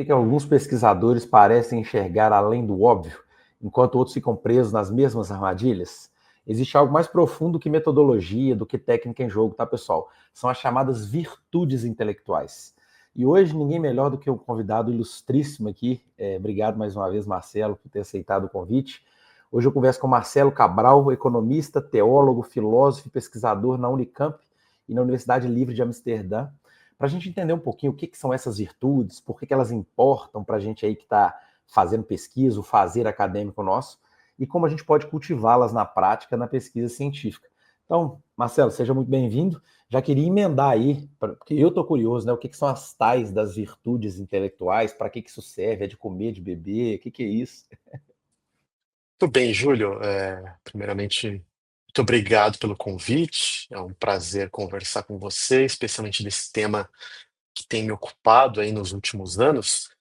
que alguns pesquisadores parecem enxergar além do óbvio, enquanto outros ficam presos nas mesmas armadilhas? Existe algo mais profundo que metodologia, do que técnica em jogo, tá, pessoal? São as chamadas virtudes intelectuais. E hoje, ninguém melhor do que o convidado ilustríssimo aqui. Obrigado mais uma vez, Marcelo, por ter aceitado o convite. Hoje eu converso com Marcelo Cabral, economista, teólogo, filósofo e pesquisador na Unicamp e na Universidade Livre de Amsterdã, para a gente entender um pouquinho o que são essas virtudes, por que elas importam para a gente aí que está fazendo pesquisa, o fazer acadêmico nosso, e como a gente pode cultivá-las na prática, na pesquisa científica. Então, Marcelo, seja muito bem-vindo. Já queria emendar aí, porque eu estou curioso, né? O que são as tais das virtudes intelectuais, para que isso serve? É de comer, de beber? O que é isso? Tudo bem, Júlio. Primeiramente, muito obrigado pelo convite. É um prazer conversar com você, especialmente desse tema que tem me ocupado aí nos últimos anos.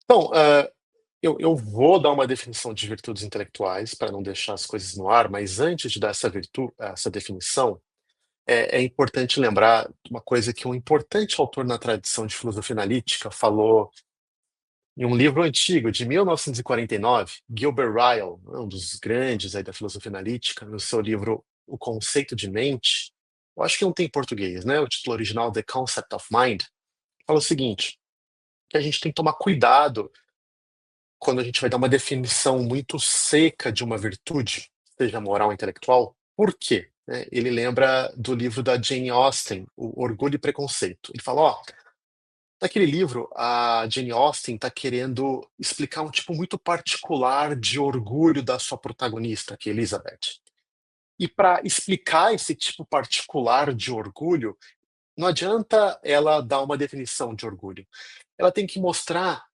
Então, eu vou dar uma definição de virtudes intelectuais para não deixar as coisas no ar, mas antes de dar essa definição, é importante lembrar uma coisa que um importante autor na tradição de filosofia analítica falou em um livro antigo, de 1949, Gilbert Ryle, um dos grandes aí da filosofia analítica, no seu livro O Conceito de Mente, eu acho que não tem em português, né? O título original, The Concept of Mind, fala o seguinte, que a gente tem que tomar cuidado quando a gente vai dar uma definição muito seca de uma virtude, seja moral ou intelectual. Por quê? Ele lembra do livro da Jane Austen, O Orgulho e Preconceito. Ele fala, ó, naquele livro, a Jane Austen está querendo explicar um tipo muito particular de orgulho da sua protagonista, que é Elizabeth. E para explicar esse tipo particular de orgulho, não adianta ela dar uma definição de orgulho. Ela tem que mostrar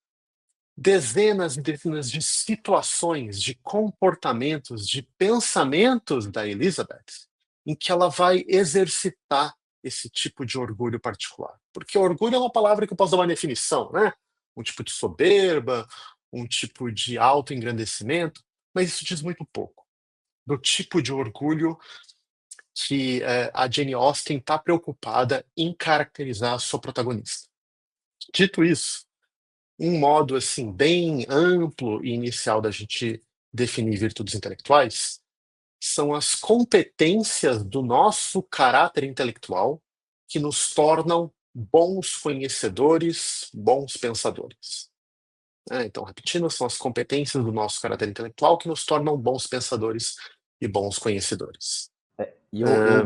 dezenas e dezenas de situações, de comportamentos, de pensamentos da Elizabeth, em que ela vai exercitar esse tipo de orgulho particular. Porque orgulho é uma palavra que eu posso dar uma definição, né? Um tipo de soberba, um tipo de autoengrandecimento, mas isso diz muito pouco do tipo de orgulho que a Jane Austen está preocupada em caracterizar a sua protagonista. Dito isso, um modo assim bem amplo e inicial da gente definir virtudes intelectuais são as competências do nosso caráter intelectual que nos tornam bons conhecedores, bons pensadores. Então, repetindo, são as competências do nosso caráter intelectual que nos tornam bons pensadores e bons conhecedores. E eu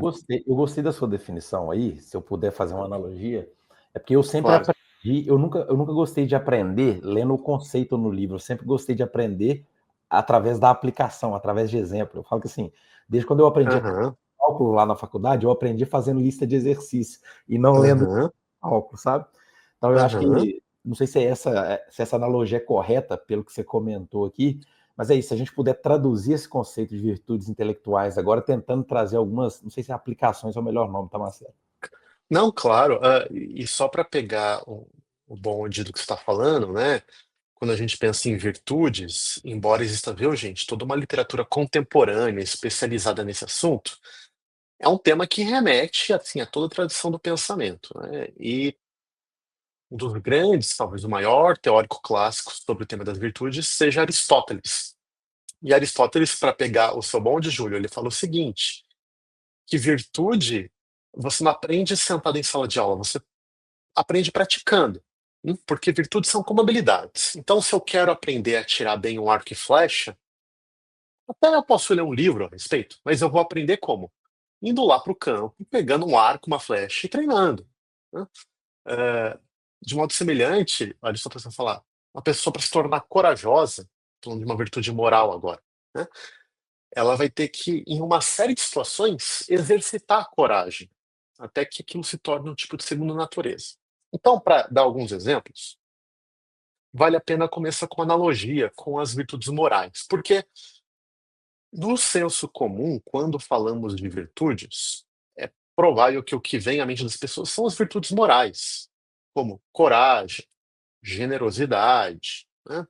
gostei da sua definição aí, se eu puder fazer uma analogia, é porque eu sempre Claro. aprendi, eu nunca gostei de aprender lendo o conceito no livro, eu sempre gostei de aprender através da aplicação, através de exemplo. Eu falo que assim, desde quando eu aprendi Aham, cálculo lá na faculdade, eu aprendi fazendo lista de exercício e não lendo aham, cálculo, sabe? Então eu acho aham. que, não sei se essa analogia é correta pelo que você comentou aqui, mas é isso, se a gente puder traduzir esse conceito de virtudes intelectuais agora, tentando trazer algumas, não sei se aplicações é o melhor nome, tá, Marcelo? Não, claro. E só para pegar o bonde do que você está falando, né? Quando a gente pensa em virtudes, embora exista, viu, gente, toda uma literatura contemporânea especializada nesse assunto, é um tema que remete assim, a toda a tradição do pensamento, né? E um dos grandes, talvez o maior teórico clássico sobre o tema das virtudes seja Aristóteles. E Aristóteles, para pegar o seu bonde, Júlio, ele fala o seguinte, que virtude você não aprende sentado em sala de aula, você aprende praticando. Porque virtudes são como habilidades. Então, se eu quero aprender a tirar bem um arco e flecha, até eu posso ler um livro a respeito, mas eu vou aprender como? Indo lá para o campo, pegando um arco, uma flecha e treinando, né? É, de modo semelhante, Aristóteles vai falar, uma pessoa para se tornar corajosa, falando de uma virtude moral agora, né? Ela vai ter que, em uma série de situações, exercitar a coragem, até que aquilo se torne um tipo de segunda natureza. Então, para dar alguns exemplos, vale a pena começar com analogia com as virtudes morais, porque no senso comum, quando falamos de virtudes, é provável que o que vem à mente das pessoas são as virtudes morais, como coragem, generosidade, né?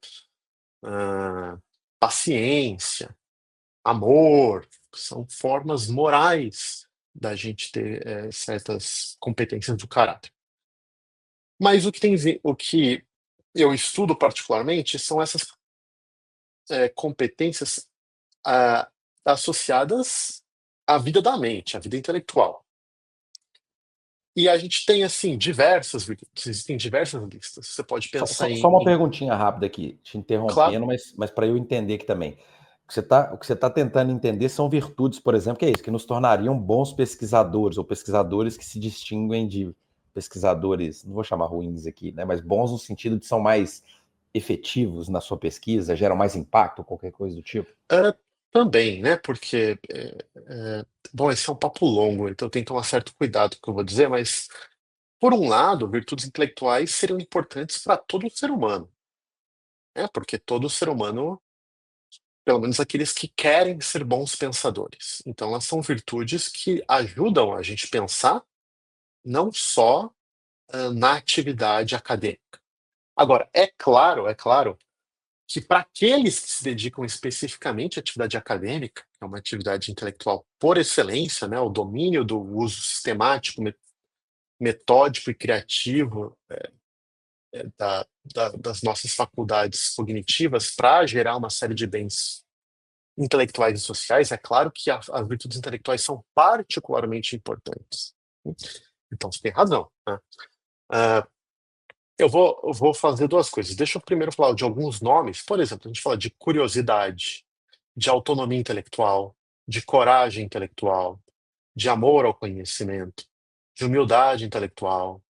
Ah, paciência, amor, são formas morais da gente ter certas competências do caráter. Mas o que eu estudo particularmente são essas competências ah, associadas à vida da mente, à vida intelectual. E a gente tem, assim, diversas virtudes, existem diversas listas. Você pode pensar Só uma em perguntinha rápida aqui, te claro, interrompendo, mas para eu entender aqui também. O que você tá tentando entender são virtudes, por exemplo, que é isso, que nos tornariam bons pesquisadores, ou pesquisadores que se distinguem de pesquisadores, não vou chamar ruins aqui, né, mas bons no sentido de são mais efetivos na sua pesquisa, geram mais impacto, qualquer coisa do tipo. também, né, porque, bom, esse é um papo longo, então tem que tomar certo cuidado com o que eu vou dizer, mas, por um lado, virtudes intelectuais seriam importantes para todo ser humano, né, porque todo ser humano, pelo menos aqueles que querem ser bons pensadores. Então elas são virtudes que ajudam a gente pensar não só, na atividade acadêmica. Agora, é claro que para aqueles que se dedicam especificamente à atividade acadêmica, que é uma atividade intelectual por excelência, né, o domínio do uso sistemático, metódico e criativo das nossas faculdades cognitivas para gerar uma série de bens intelectuais e sociais, é claro que as virtudes intelectuais são particularmente importantes. Então, você tem razão, né? Ah, eu vou fazer duas coisas. Deixa eu primeiro falar de alguns nomes. Por exemplo, a gente fala de curiosidade, de autonomia intelectual, de coragem intelectual, de amor ao conhecimento, de humildade intelectual,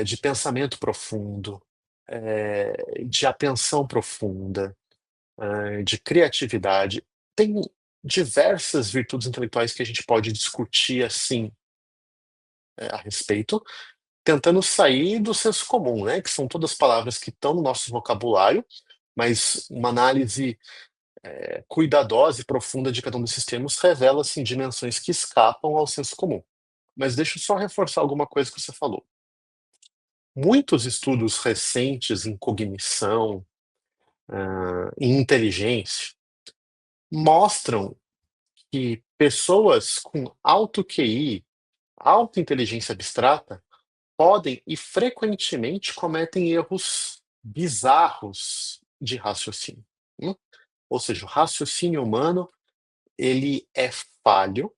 de pensamento profundo, de atenção profunda, de criatividade. Tem diversas virtudes intelectuais que a gente pode discutir assim a respeito, tentando sair do senso comum, né? Que são todas palavras que estão no nosso vocabulário, mas uma análise cuidadosa e profunda de cada um desses termos revela assim, dimensões que escapam ao senso comum. Mas deixa eu só reforçar alguma coisa que você falou. Muitos estudos recentes em cognição, em inteligência, mostram que pessoas com alto QI, alta inteligência abstrata, podem e frequentemente cometem erros bizarros de raciocínio. hum? Ou seja, o raciocínio humano ele é falho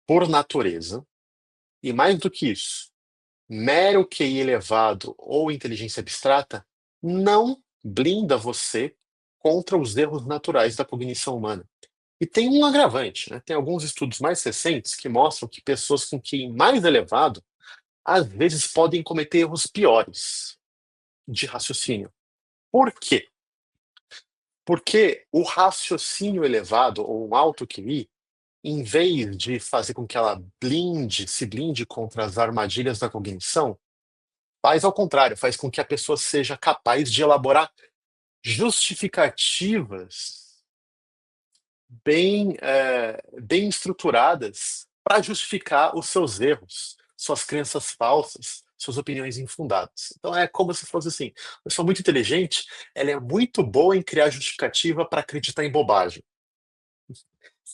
por natureza, e mais do que isso, mero QI elevado ou inteligência abstrata não blinda você contra os erros naturais da cognição humana. E tem um agravante, né? Tem alguns estudos mais recentes que mostram que pessoas com QI mais elevado às vezes podem cometer erros piores de raciocínio. Por quê? Porque o raciocínio elevado ou um alto QI, em vez de fazer com que ela se blinde contra as armadilhas da cognição, faz ao contrário, faz com que a pessoa seja capaz de elaborar justificativas bem estruturadas para justificar os seus erros, suas crenças falsas, suas opiniões infundadas. Então é como se fosse assim: uma pessoa muito inteligente, ela é muito boa em criar justificativa para acreditar em bobagem.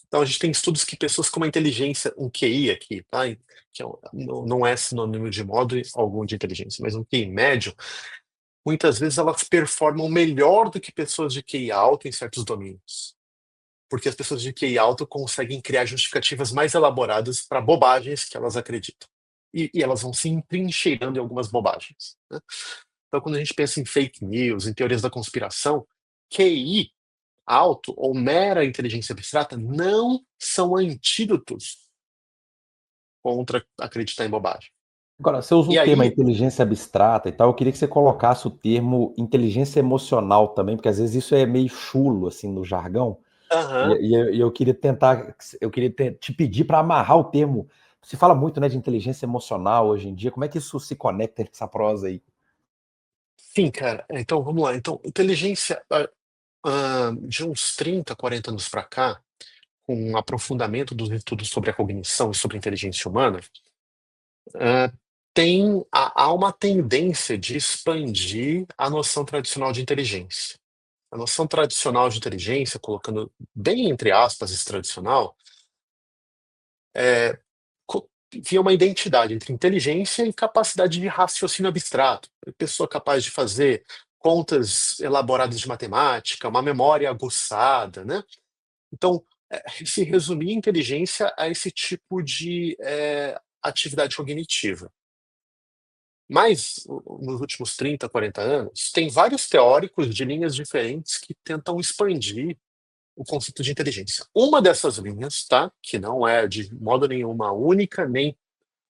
Então a gente tem estudos que pessoas com uma inteligência, um QI aqui, tá? Que não é sinônimo de modo algum de inteligência, mas um QI médio, muitas vezes elas performam melhor do que pessoas de QI alto em certos domínios. Porque as pessoas de QI alto conseguem criar justificativas mais elaboradas para bobagens que elas acreditam. E elas vão se entrincheirando em algumas bobagens, né? Então, quando a gente pensa em fake news, em teorias da conspiração, QI alto ou mera inteligência abstrata não são antídotos contra acreditar em bobagem. Agora, você usa o E termo aí, inteligência abstrata e tal, eu queria que você colocasse o termo inteligência emocional também, porque às vezes isso é meio chulo, assim, no jargão, e, aham, eu queria tentar, eu queria te pedir para amarrar o termo. Se fala muito, né, de inteligência emocional hoje em dia, como é que isso se conecta com essa prosa aí? sim, cara. Então, vamos lá. Então, inteligência, de uns 30, 40 anos para cá, com um aprofundamento dos estudos sobre a cognição e sobre a inteligência humana, ah, há uma tendência de expandir a noção tradicional de inteligência. A noção tradicional de inteligência, colocando bem entre aspas esse tradicional, via uma identidade entre inteligência e capacidade de raciocínio abstrato. A pessoa capaz de fazer contas elaboradas de matemática, uma memória aguçada, né? Então, se resumir inteligência a esse tipo de atividade cognitiva. Mas, nos últimos 30, 40 anos, tem vários teóricos de linhas diferentes que tentam expandir o conceito de inteligência. Uma dessas linhas, tá, que não é de modo nenhum uma única, nem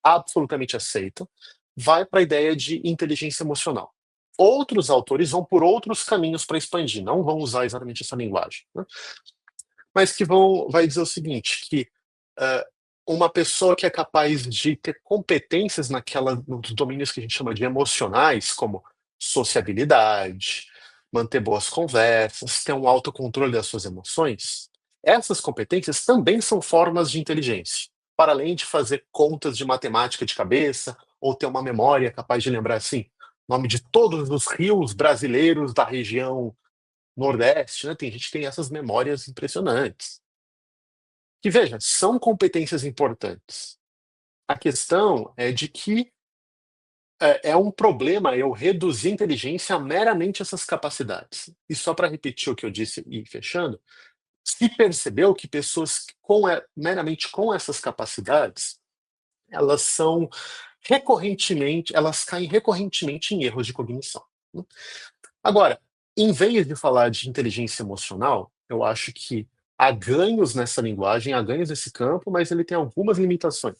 absolutamente aceita, vai para a ideia de inteligência emocional. Outros autores vão por outros caminhos para expandir, não vão usar exatamente essa linguagem, né? Mas que vai dizer o seguinte, que uma pessoa que é capaz de ter competências nos domínios que a gente chama de emocionais, como sociabilidade, manter boas conversas, ter um autocontrole das suas emoções, essas competências também são formas de inteligência, para além de fazer contas de matemática de cabeça, ou ter uma memória capaz de lembrar, assim, o nome de todos os rios brasileiros da região Nordeste, né? Tem gente que tem essas memórias impressionantes. Que, veja, são competências importantes. A questão é de que é um problema eu reduzir a inteligência a meramente essas capacidades. E só para repetir o que eu disse e fechando, se percebeu que pessoas meramente com essas capacidades, elas são elas caem recorrentemente em erros de cognição, né? Agora, em vez de falar de inteligência emocional, eu acho que há ganhos nessa linguagem, há ganhos nesse campo, mas ele tem algumas limitações.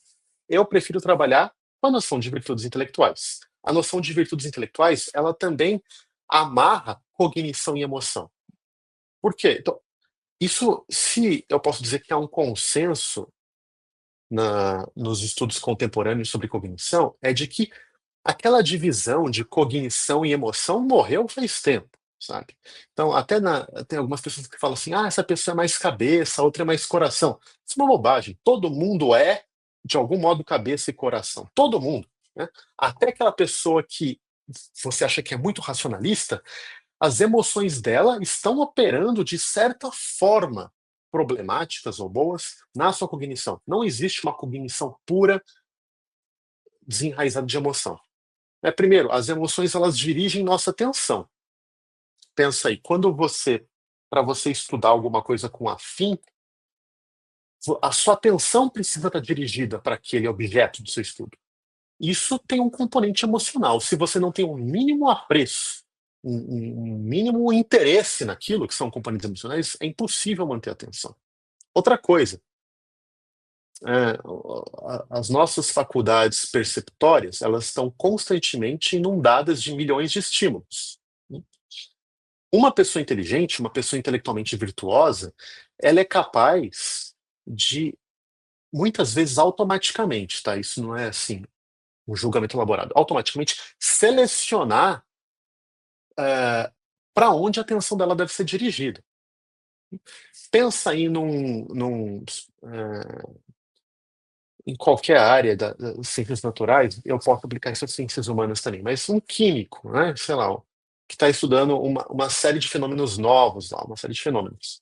Eu prefiro trabalhar com a noção de virtudes intelectuais. A noção de virtudes intelectuais, ela também amarra cognição e emoção. Por quê? Então, isso, se eu posso dizer que há um consenso nos estudos contemporâneos sobre cognição, é de que aquela divisão de cognição e emoção morreu faz tempo, sabe? Então, tem algumas pessoas que falam assim: ah, essa pessoa é mais cabeça, a outra é mais coração. Isso é uma bobagem. Todo mundo é, de algum modo, cabeça e coração. Todo mundo, né? Até aquela pessoa que você acha que é muito racionalista, as emoções dela estão operando de certa forma, problemáticas ou boas, na sua cognição. Não existe uma cognição pura, desenraizada de emoção. Primeiro, as emoções elas dirigem nossa atenção. Pensa aí, para você estudar alguma coisa com afinco, a sua atenção precisa estar dirigida para aquele objeto do seu estudo. Isso tem um componente emocional. Se você não tem um mínimo apreço, um mínimo interesse naquilo, que são componentes emocionais, é impossível manter a atenção. Outra coisa, as nossas faculdades perceptórias, elas estão constantemente inundadas de milhões de estímulos. Uma pessoa inteligente, uma pessoa intelectualmente virtuosa, ela é capaz de, muitas vezes automaticamente, tá? Isso não é assim, um julgamento elaborado, automaticamente selecionar para onde a atenção dela deve ser dirigida. Pensa aí em qualquer área das ciências naturais, eu posso aplicar isso às ciências humanas também, mas um químico, né, sei lá, que está estudando uma série de fenômenos novos, lá, uma série de fenômenos.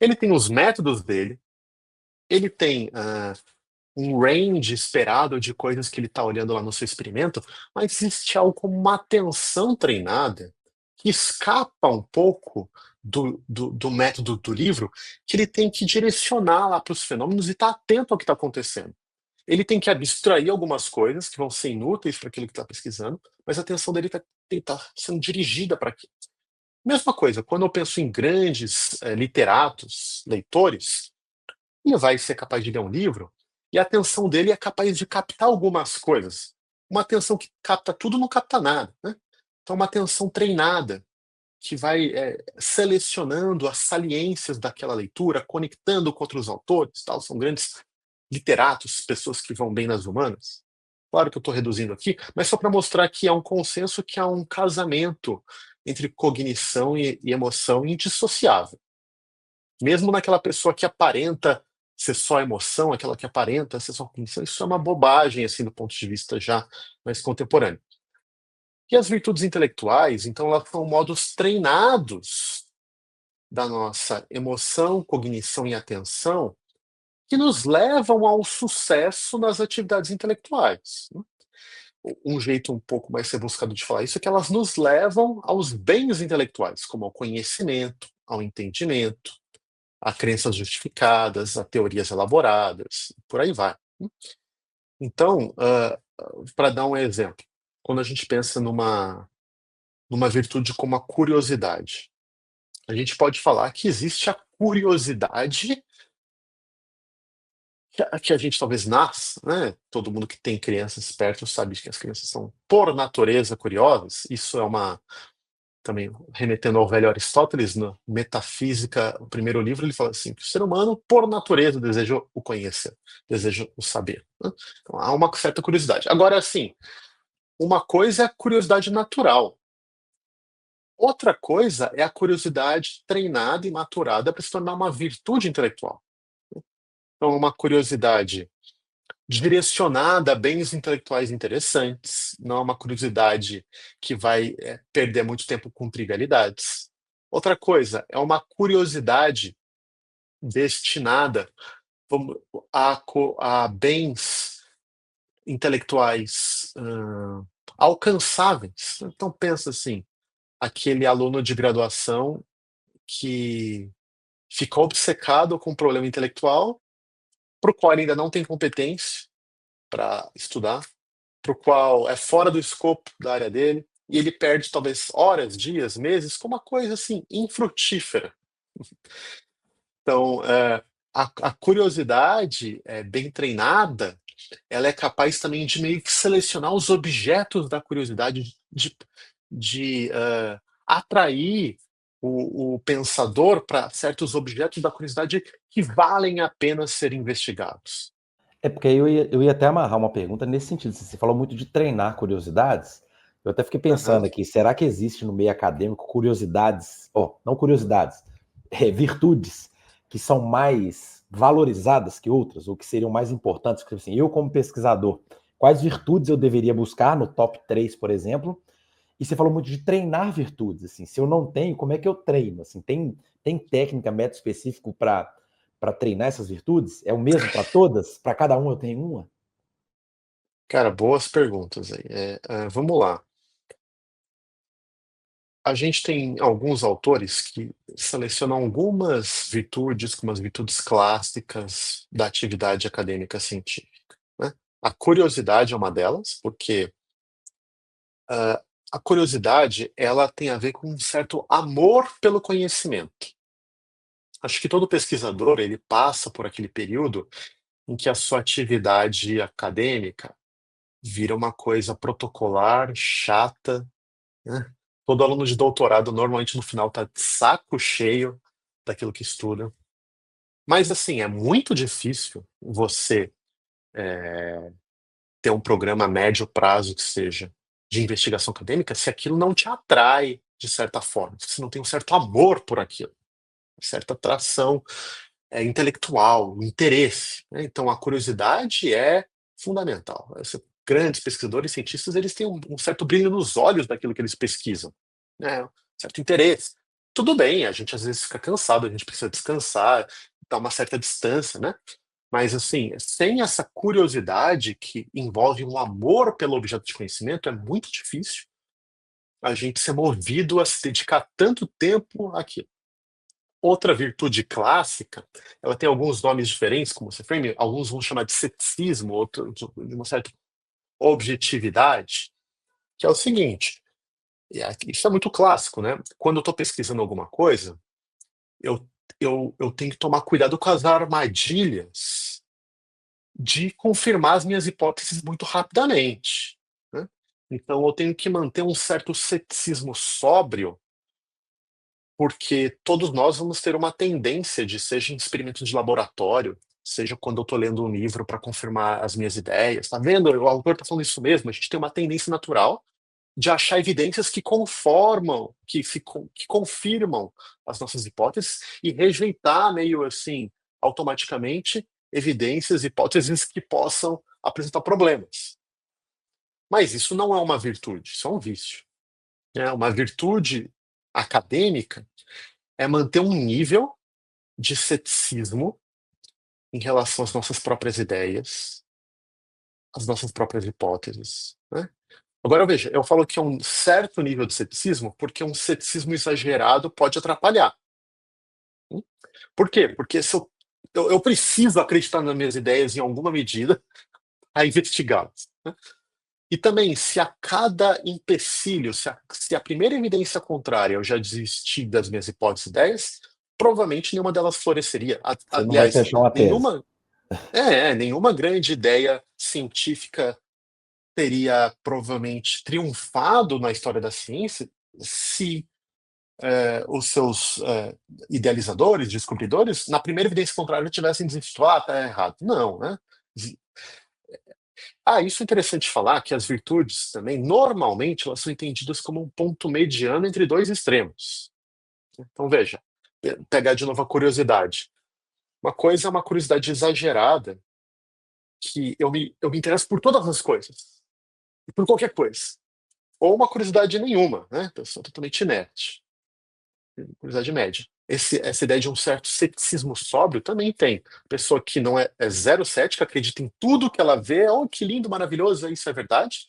Ele tem os métodos dele, ele tem um range esperado de coisas que ele está olhando lá no seu experimento, mas existe algo como uma atenção treinada que escapa um pouco do método do livro, que ele tem que direcionar lá para os fenômenos e estar atento ao que está acontecendo. Ele tem que abstrair algumas coisas que vão ser inúteis para aquilo que está pesquisando, mas a atenção dele está sendo dirigida para aquilo. Mesma coisa, quando eu penso em grandes literatos, leitores, ele vai ser capaz de ler um livro e a atenção dele é capaz de captar algumas coisas. Uma atenção que capta tudo não capta nada, né? Então, uma atenção treinada, que vai selecionando as saliências daquela leitura, conectando com outros autores, tal. São grandes literatos, pessoas que vão bem nas humanas. Claro que eu estou reduzindo aqui, mas só para mostrar que há um consenso, que há um casamento entre cognição e emoção indissociável. Mesmo naquela pessoa que aparenta ser só emoção, aquela que aparenta ser só cognição, isso é uma bobagem, assim, do ponto de vista já mais contemporâneo. E as virtudes intelectuais, então, elas são modos treinados da nossa emoção, cognição e atenção que nos levam ao sucesso nas atividades intelectuais, né? um jeito um pouco mais rebuscado de falar isso é que elas nos levam aos bens intelectuais, como ao conhecimento, ao entendimento, a crenças justificadas, a teorias elaboradas, por aí vai. Então, para dar um exemplo, quando a gente pensa numa virtude como a curiosidade, a gente pode falar que existe a curiosidade que a gente talvez nasce, né? Todo mundo que tem crianças perto sabe que as crianças são, por natureza, curiosas. Isso é também remetendo ao velho Aristóteles, na Metafísica, o primeiro livro, ele fala assim, que o ser humano, por natureza, deseja o conhecer, deseja o saber, né? Então, há uma certa curiosidade. Agora, assim, uma coisa é a curiosidade natural. Outra coisa é a curiosidade treinada e maturada para se tornar uma virtude intelectual. Então, uma curiosidade direcionada a bens intelectuais interessantes, não é uma curiosidade que vai perder muito tempo com trivialidades. Outra coisa, é uma curiosidade destinada a bens intelectuais alcançáveis. Então pensa assim, aquele aluno de graduação que ficou obcecado com um problema intelectual, para o qual ele ainda não tem competência para estudar, para o qual é fora do escopo da área dele, e ele perde talvez horas, dias, meses, com uma coisa assim, infrutífera. Então, a curiosidade bem treinada, ela é capaz também de meio que selecionar os objetos da curiosidade, de atrair o pensador para certos objetos da curiosidade que valem a pena ser investigados. É porque eu ia até amarrar uma pergunta nesse sentido. Você falou muito de treinar curiosidades. Eu até fiquei Aham. pensando aqui, será que existe no meio acadêmico curiosidades, não curiosidades, virtudes que são mais valorizadas que outras, ou que seriam mais importantes? Porque, assim, eu, como pesquisador, quais virtudes eu deveria buscar no top 3, por exemplo? E você falou muito de treinar virtudes. Assim, se eu não tenho, como é que eu treino? Assim, tem técnica, método específico para treinar essas virtudes? É o mesmo para todas? Para cada um eu tenho uma? Cara, boas perguntas aí. Vamos lá. A gente tem alguns autores que selecionam algumas virtudes como as virtudes clássicas da atividade acadêmica científica, né? A curiosidade é uma delas, porque a curiosidade ela tem a ver com um certo amor pelo conhecimento. Acho que todo pesquisador ele passa por aquele período em que a sua atividade acadêmica vira uma coisa protocolar, chata, né? Todo aluno de doutorado normalmente no final está de saco cheio daquilo que estuda. Mas assim, é muito difícil você ter um programa a médio prazo que seja de investigação acadêmica se aquilo não te atrai de certa forma, se você não tem um certo amor por aquilo, uma certa atração intelectual, interesse, né? Então a curiosidade é fundamental. Grandes pesquisadores, cientistas, eles têm um certo brilho nos olhos daquilo que eles pesquisam, né? Um certo interesse. Tudo bem, a gente às vezes fica cansado, a gente precisa descansar, dar uma certa distância, né? Mas assim, sem essa curiosidade que envolve um amor pelo objeto de conhecimento, é muito difícil a gente ser movido a se dedicar tanto tempo àquilo. Outra virtude clássica, ela tem alguns nomes diferentes, como você frame, alguns vão chamar de ceticismo, outros de uma certa objetividade, que é o seguinte, isso é muito clássico, né? Quando eu estou pesquisando alguma coisa, eu, eu tenho que tomar cuidado com as armadilhas de confirmar as minhas hipóteses muito rapidamente, né? Então eu tenho que manter um certo ceticismo sóbrio, porque todos nós vamos ter uma tendência de, seja em experimentos de laboratório, seja quando eu estou lendo um livro para confirmar as minhas ideias, tá vendo? O autor está falando isso mesmo, a gente tem uma tendência natural de achar evidências que conformam, que confirmam as nossas hipóteses e rejeitar meio assim, automaticamente, evidências, hipóteses que possam apresentar problemas. Mas isso não é uma virtude, isso é um vício. Uma virtude acadêmica é manter um nível de ceticismo em relação às nossas próprias ideias, as nossas próprias hipóteses, né? Agora, veja, eu falo que é um certo nível de ceticismo, porque um ceticismo exagerado pode atrapalhar. Por quê? Porque se eu preciso acreditar nas minhas ideias em alguma medida a investigá-las, né? E também, se a cada empecilho, se a primeira evidência contrária eu já desisti das minhas hipóteses e ideias, provavelmente nenhuma delas floresceria. Você não vai Aliás, fechar uma tese. nenhuma grande ideia científica teria provavelmente triunfado na história da ciência se os seus idealizadores, descobridores, na primeira evidência contrária tivessem desistido, tá errado. Não, né? Isso é interessante falar que as virtudes também, normalmente, elas são entendidas como um ponto mediano entre dois extremos. Então, veja, pegar de novo a curiosidade. Uma coisa é uma curiosidade exagerada, que eu me interesso por todas as coisas, e por qualquer coisa. Ou uma curiosidade nenhuma, né? Pessoa totalmente inerte. Curiosidade média. Essa ideia de um certo ceticismo sóbrio também tem. Pessoa que não é zero cética, acredita em tudo que ela vê, oh, que lindo, maravilhoso, isso é verdade.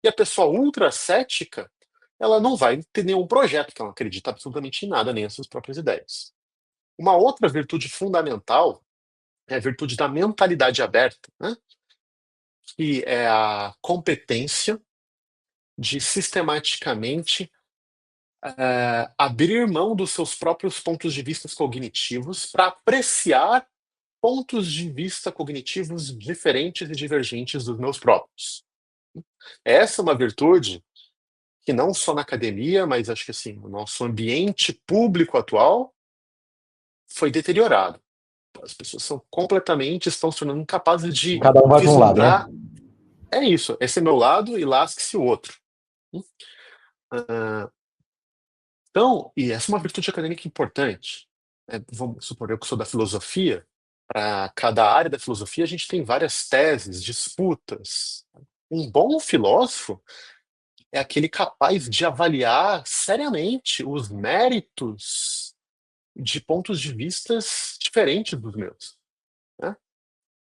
E a pessoa ultra cética, ela não vai ter nenhum projeto, que ela não acredita absolutamente em nada, nem em suas próprias ideias. Uma outra virtude fundamental é a virtude da mentalidade aberta, né? Que é a competência de sistematicamente abrir mão dos seus próprios pontos de vista cognitivos para apreciar pontos de vista cognitivos diferentes e divergentes dos meus próprios. Essa é uma virtude que não só na academia, mas acho que assim, o nosso ambiente público atual foi deteriorado. As pessoas estão se tornando incapazes de Cada um vai para um lado, né? vislumbrar. É isso, esse é meu lado e lasque-se o outro. Ah, Então, e essa é uma virtude acadêmica importante. Vamos supor, eu que sou da filosofia, para cada área da filosofia a gente tem várias teses, disputas. Um bom filósofo é aquele capaz de avaliar seriamente os méritos de pontos de vistas diferentes dos meus, né?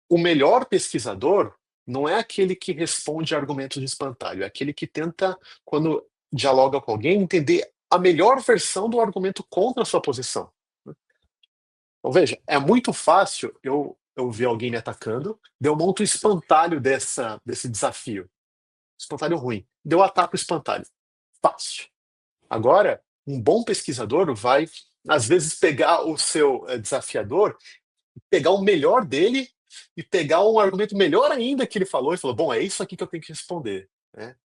O melhor pesquisador não é aquele que responde a argumentos de espantalho, é aquele que tenta, quando dialoga com alguém, entender a melhor versão do argumento contra a sua posição. Então, veja, é muito fácil eu ver alguém me atacando, daí eu monto o espantalho desse desafio. Espantalho ruim. Daí eu ataco o espantalho. Fácil. Agora, um bom pesquisador vai, às vezes, pegar o seu desafiador, pegar o melhor dele e pegar um argumento melhor ainda que ele falou e falou: bom, é isso aqui que eu tenho que responder, né?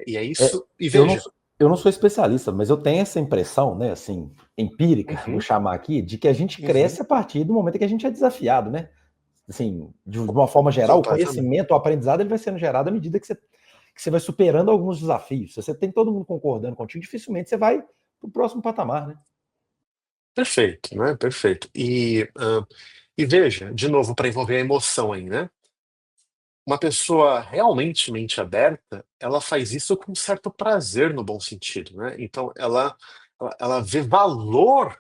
E é isso. E Eu não, veja. eu não sou especialista, mas eu tenho essa impressão, né, assim, empírica, vou Uhum, chamar aqui, de que a gente uhum, cresce a partir do momento que a gente é desafiado, né? Assim, de uma forma geral, o completamente. conhecimento, o aprendizado, ele vai sendo gerado à medida que você vai superando alguns desafios. Se você tem todo mundo concordando contigo, dificilmente você vai para o próximo patamar, né? Perfeito, né? Perfeito. E veja, de novo, para envolver a emoção aí, né? Uma pessoa realmente mente aberta, ela faz isso com um certo prazer no bom sentido, né? Então, ela vê valor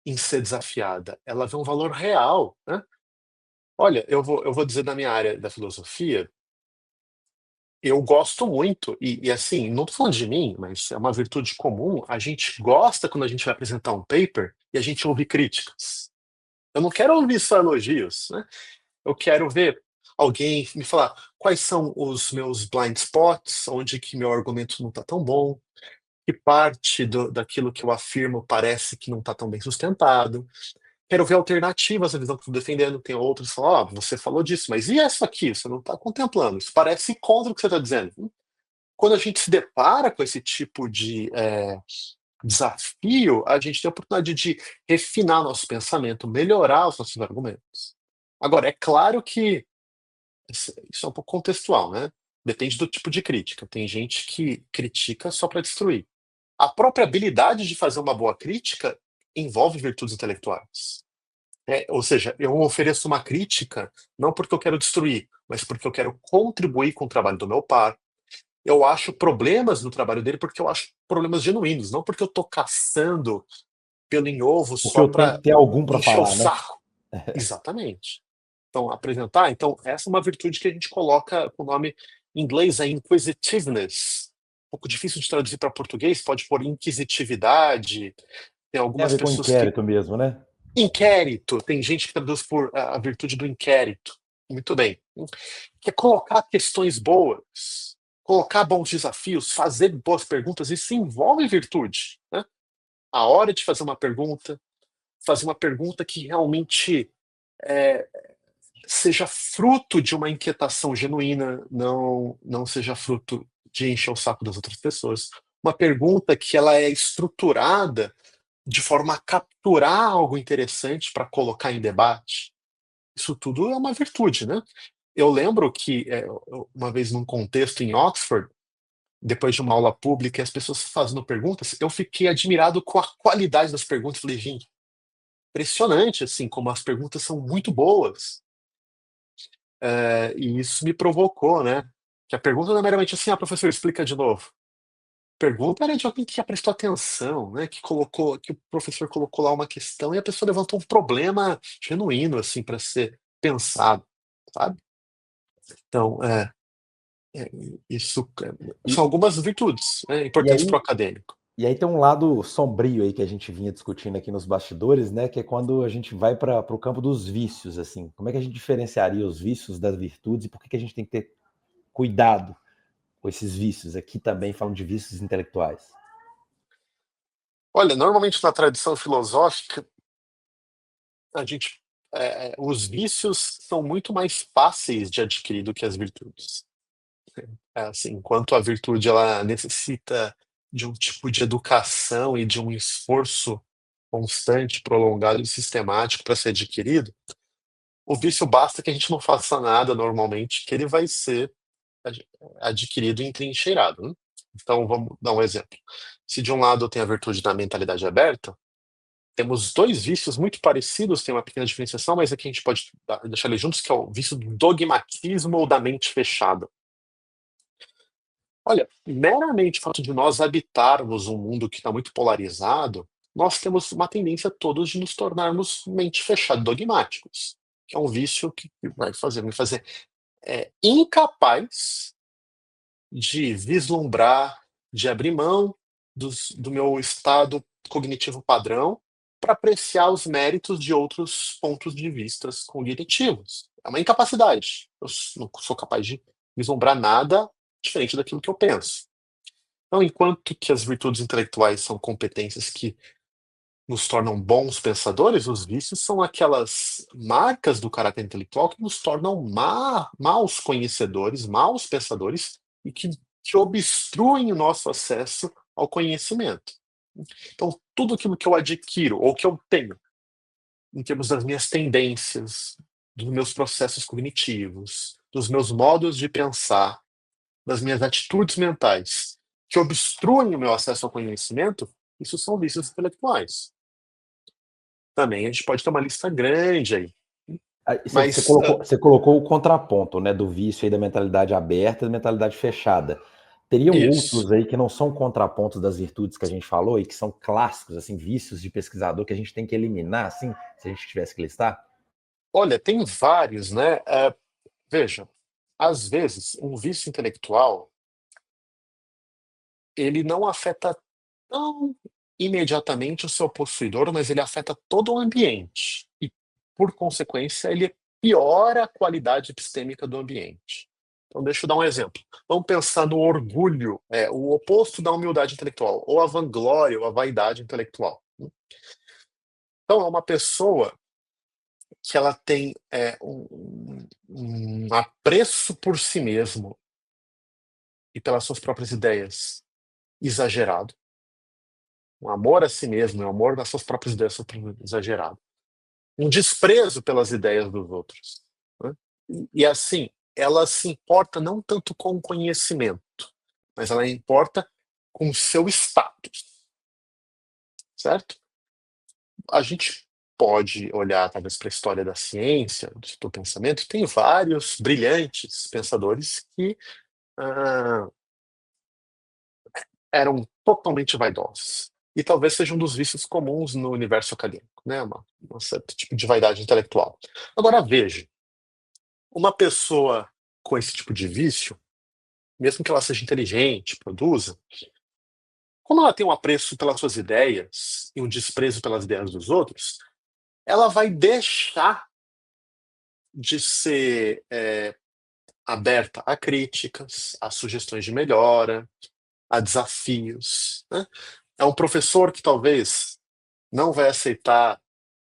em ser desafiada, ela vê um valor real, né? Olha, eu vou dizer da minha área da filosofia, eu gosto muito, e assim, não estou falando de mim, mas é uma virtude comum, a gente gosta quando a gente vai apresentar um paper e a gente ouve críticas. Eu não quero ouvir só elogios, né? Eu quero ver alguém me falar quais são os meus blind spots, onde que meu argumento não está tão bom, que parte daquilo que eu afirmo parece que não está tão bem sustentado. Quero ver alternativas à visão que eu estou defendendo. Tem outros que falam, você falou disso, mas e isso aqui? Você não está contemplando. Isso parece contra o que você está dizendo. Quando a gente se depara com esse tipo de desafio, a gente tem a oportunidade de refinar nosso pensamento, melhorar os nossos argumentos. Agora, é claro que isso é um pouco contextual, né? Depende do tipo de crítica. Tem gente que critica só para destruir. A própria habilidade de fazer uma boa crítica envolve virtudes intelectuais. Ou seja, eu ofereço uma crítica não porque eu quero destruir, mas porque eu quero contribuir com o trabalho do meu par. Eu acho problemas no trabalho dele porque eu acho problemas genuínos, não porque eu estou caçando pelo em ovo Porque só eu tenho que para ter algum para encher o falar, né? saco. Exatamente. Então, apresentar. Então, essa é uma virtude que a gente coloca, o nome em inglês é inquisitiveness. Um pouco difícil de traduzir para português, pode pôr inquisitividade. Tem Tem a algumas ver com pessoas que. inquérito mesmo, né? Inquérito, tem gente que traduz por a virtude do inquérito. Muito bem. Que é colocar questões boas, colocar bons desafios, fazer boas perguntas, isso envolve virtude, né? A hora de fazer uma pergunta que realmente é, seja fruto de uma inquietação genuína, não seja fruto de encher o saco das outras pessoas. Uma pergunta que ela é estruturada de forma a capturar algo interessante para colocar em debate. Isso tudo é uma virtude, né? Eu lembro que uma vez num contexto em Oxford, depois de uma aula pública, e as pessoas fazendo perguntas, eu fiquei admirado com a qualidade das perguntas. Falei, gente, impressionante, assim, como as perguntas são muito boas. E isso me provocou, né? Que a pergunta não é meramente assim, professor, explica de novo. A pergunta era de alguém que prestou atenção, né? Que o professor colocou lá uma questão e a pessoa levantou um problema genuíno, assim, para ser pensado, sabe? Então, é, isso são E, algumas virtudes, né, e importantes para o aí, acadêmico. e aí tem um lado sombrio aí que a gente vinha discutindo aqui nos bastidores, né? Que é quando a gente vai para o campo dos vícios, assim. Como é que a gente diferenciaria os vícios das virtudes e por que que a gente tem que ter cuidado com esses vícios? Aqui também falam de vícios intelectuais. Olha, normalmente na tradição filosófica, a gente, os vícios são muito mais fáceis de adquirir do que as virtudes. Assim, enquanto a virtude ela necessita de um tipo de educação e de um esforço constante, prolongado e sistemático para ser adquirido, o vício basta que a gente não faça nada normalmente, que ele vai ser ad- adquirido e entrincheirado, né? Então, vamos dar um exemplo. Se de um lado eu tenho a virtude da mentalidade aberta, temos dois vícios muito parecidos, tem uma pequena diferenciação, mas aqui a gente pode deixar eles juntos, que é o vício do dogmatismo ou da mente fechada. Olha, meramente o fato de nós habitarmos um mundo que está muito polarizado, nós temos uma tendência todos de nos tornarmos mente fechada, dogmáticos, que é um vício que vai me fazer incapaz de vislumbrar, de abrir mão do meu estado cognitivo padrão para apreciar os méritos de outros pontos de vista cognitivos. É uma incapacidade. Eu não sou capaz de vislumbrar nada diferente daquilo que eu penso. Então, enquanto que as virtudes intelectuais são competências que nos tornam bons pensadores, os vícios são aquelas marcas do caráter intelectual que nos tornam maus conhecedores, maus pensadores e que obstruem o nosso acesso ao conhecimento. Então, tudo aquilo que eu adquiro ou que eu tenho, em termos das minhas tendências, dos meus processos cognitivos, dos meus modos de pensar, das minhas atitudes mentais, que obstruem o meu acesso ao conhecimento, isso são vícios intelectuais. Também a gente pode ter uma lista grande aí. Aí Você Mas colocou, você colocou o contraponto, né, do vício aí da mentalidade aberta e da mentalidade fechada. Teriam isso. outros aí que não são contrapontos das virtudes que a gente falou e que são clássicos, assim, vícios de pesquisador que a gente tem que eliminar, assim, se a gente tivesse que listar? Olha, tem vários, né? Veja, às vezes, um vício intelectual, ele não afeta tão imediatamente o seu possuidor, mas ele afeta todo o ambiente. E, por consequência, ele piora a qualidade epistêmica do ambiente. Então, deixa eu dar um exemplo. Vamos pensar no orgulho, o oposto da humildade intelectual, ou a vanglória, ou a vaidade intelectual. Então, é uma pessoa que ela tem um apreço por si mesmo e pelas suas próprias ideias exagerado, um amor a si mesmo, um amor nas suas próprias ideias exagerado, um desprezo pelas ideias dos outros, né? E assim, ela se importa não tanto com o conhecimento, mas ela importa com o seu status, certo? A gente pode olhar talvez para a história da ciência, do pensamento, tem vários brilhantes pensadores que ah, eram totalmente vaidosos. E talvez seja um dos vícios comuns no universo acadêmico, né? Um certo tipo de vaidade intelectual. Agora veja, uma pessoa com esse tipo de vício, mesmo que ela seja inteligente, produza, como ela tem um apreço pelas suas ideias e um desprezo pelas ideias dos outros, ela vai deixar de ser aberta a críticas, a sugestões de melhora, a desafios, né? É um professor que talvez não vai aceitar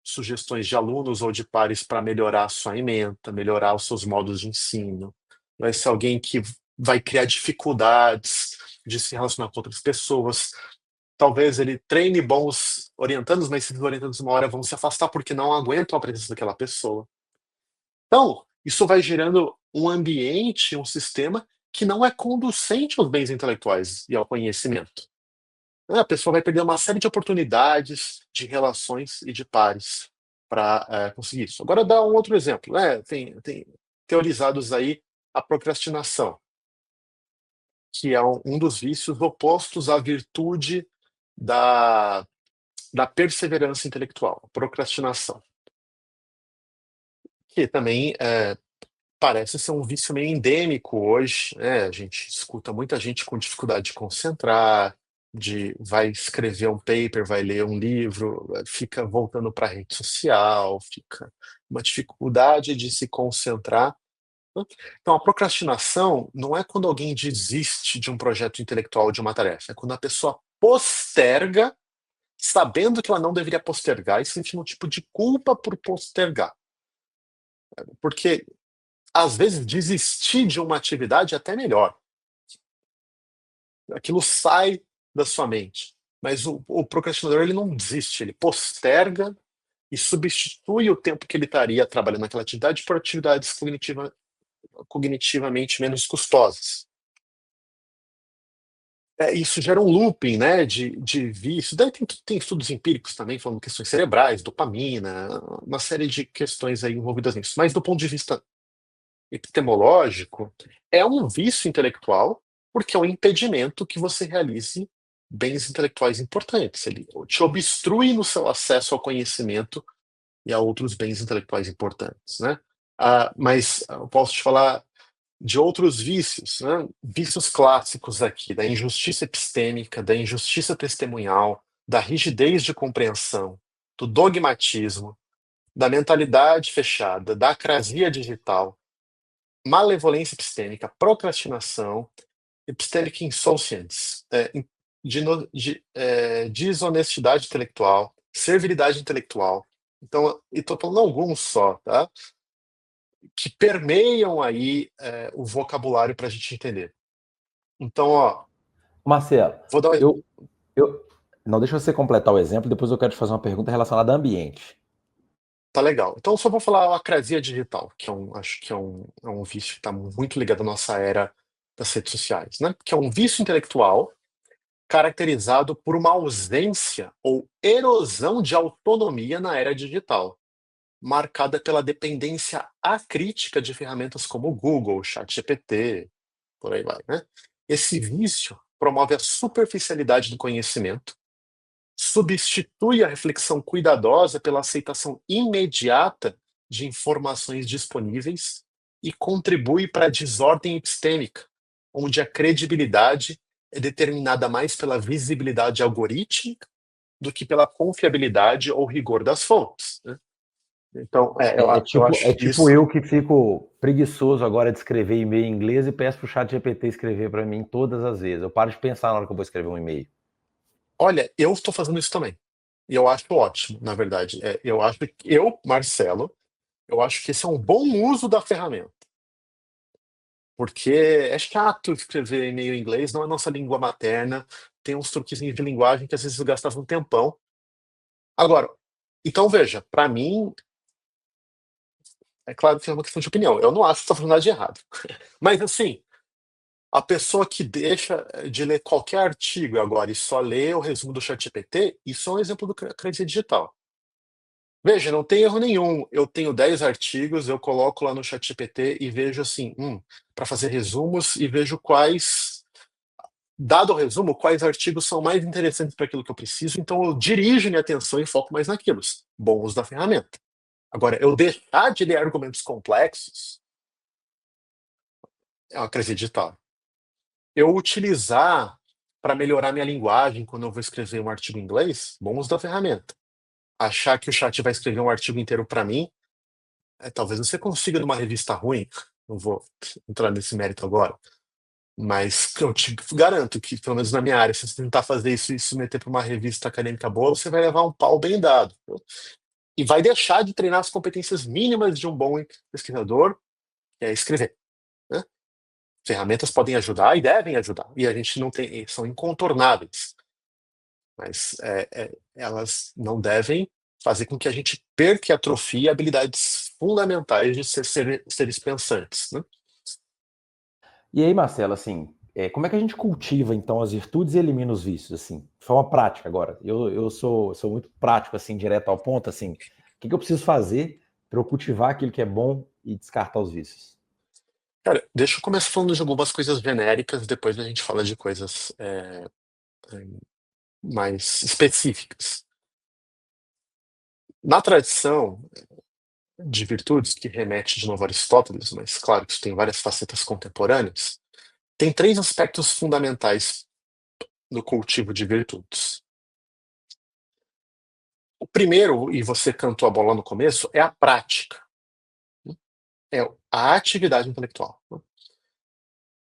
sugestões de alunos ou de pares para melhorar a sua ementa, melhorar os seus modos de ensino. Vai ser alguém que vai criar dificuldades de se relacionar com outras pessoas. Talvez ele treine bons orientandos, mas esses orientandos uma hora vão se afastar porque não aguentam a presença daquela pessoa. Então, isso vai gerando um ambiente, um sistema que não é conducente aos bens intelectuais e ao conhecimento. A pessoa vai perder uma série de oportunidades, de relações e de pares para conseguir isso. Agora, dar um outro exemplo. Tem teorizados aí a procrastinação, que é um dos vícios opostos à virtude da, da perseverança intelectual, a procrastinação, que também parece ser um vício meio endêmico hoje, né? A gente escuta muita gente com dificuldade de concentrar, vai escrever um paper, vai ler um livro, fica voltando para a rede social, fica uma dificuldade de se concentrar, né? Então, a procrastinação não é quando alguém desiste de um projeto intelectual, de uma tarefa, é quando a pessoa posterga, sabendo que ela não deveria postergar e sentindo um tipo de culpa por postergar. Porque às vezes, desistir de uma atividade é até melhor. Aquilo sai da sua mente. Mas o procrastinador ele não desiste, ele posterga e substitui o tempo que ele estaria trabalhando naquela atividade por atividades cognitivamente menos custosas. Isso gera um looping, né, de vício. Daí tem estudos empíricos também falando de questões cerebrais, dopamina, uma série de questões aí envolvidas nisso. Mas do ponto de vista epistemológico, é um vício intelectual, porque é um impedimento que você realize bens intelectuais importantes. Ele te obstrui no seu acesso ao conhecimento e a outros bens intelectuais importantes, né? Mas eu posso te falar de outros vícios, né? Vícios clássicos aqui, da injustiça epistêmica, da injustiça testemunhal, da rigidez de compreensão, do dogmatismo, da mentalidade fechada, da acrasia digital, malevolência epistêmica, procrastinação, epistemic insouciance, desonestidade intelectual, servilidade intelectual. Então, estou falando alguns só, tá? Que permeiam aí o vocabulário para a gente entender. Então, ó, Marcelo, vou dar um... eu, não, deixa você completar o exemplo, depois eu quero te fazer uma pergunta relacionada a ambiente. Tá legal. Então, só vou falar a acrasia digital, que acho que é um vício que está muito ligado à nossa era das redes sociais, né? Que é um vício intelectual caracterizado por uma ausência ou erosão de autonomia na era digital, marcada pela dependência acrítica de ferramentas como o Google, ChatGPT, por aí vai, né? Esse vício promove a superficialidade do conhecimento, substitui a reflexão cuidadosa pela aceitação imediata de informações disponíveis e contribui para a desordem epistêmica, onde a credibilidade é determinada mais pela visibilidade algorítmica do que pela confiabilidade ou rigor das fontes, né? Então, eu É acho tipo isso. eu que fico preguiçoso agora de escrever e-mail em inglês e peço pro chat GPT escrever para mim todas as vezes. Eu paro de pensar na hora que eu vou escrever um e-mail. Olha, eu estou fazendo isso também. E eu acho ótimo, na verdade. Marcelo, eu acho que esse é um bom uso da ferramenta. Porque é chato escrever e-mail em inglês, não é nossa língua materna, tem uns truquezinhos de linguagem que às vezes eu gastava um tempão. Agora, então veja, para mim, é claro que é uma questão de opinião. Eu não acho que está fazendo nada de errado. Mas assim, a pessoa que deixa de ler qualquer artigo agora e só lê o resumo do ChatGPT, isso é um exemplo do crença digital. Veja, não tem erro nenhum. Eu tenho 10 artigos, eu coloco lá no ChatGPT e vejo assim, para fazer resumos e vejo dado o resumo, quais artigos são mais interessantes para aquilo que eu preciso, então eu dirijo minha atenção e foco mais naquilo. Bom uso da ferramenta. Agora, eu deixar de ler argumentos complexos, é uma acreditar. Eu utilizar para melhorar minha linguagem quando eu vou escrever um artigo em inglês, bom uso da ferramenta. Achar que o chat vai escrever um artigo inteiro para mim, talvez você consiga numa revista ruim, não vou entrar nesse mérito agora, mas eu te garanto que, pelo menos na minha área, se você tentar fazer isso e submeter para uma revista acadêmica boa, você vai levar um pau bem dado. E vai deixar de treinar as competências mínimas de um bom pesquisador, que é escrever, né? Ferramentas podem ajudar e devem ajudar, e a gente não tem, são incontornáveis, mas elas não devem fazer com que a gente perca e atrofie habilidades fundamentais de seres pensantes, né? E aí, Marcelo, assim, como é que a gente cultiva, então, as virtudes e elimina os vícios, assim? De forma prática agora. Eu sou muito prático, assim, direto ao ponto, assim. O que eu preciso fazer para eu cultivar aquilo que é bom e descartar os vícios? Cara, deixa eu começar falando de algumas coisas genéricas, depois a gente fala de coisas mais específicas. Na tradição de virtudes, que remete de novo a Aristóteles, mas claro que isso tem várias facetas contemporâneas, tem três aspectos fundamentais no cultivo de virtudes. O primeiro, e você cantou a bola no começo, é a prática, é a atividade intelectual.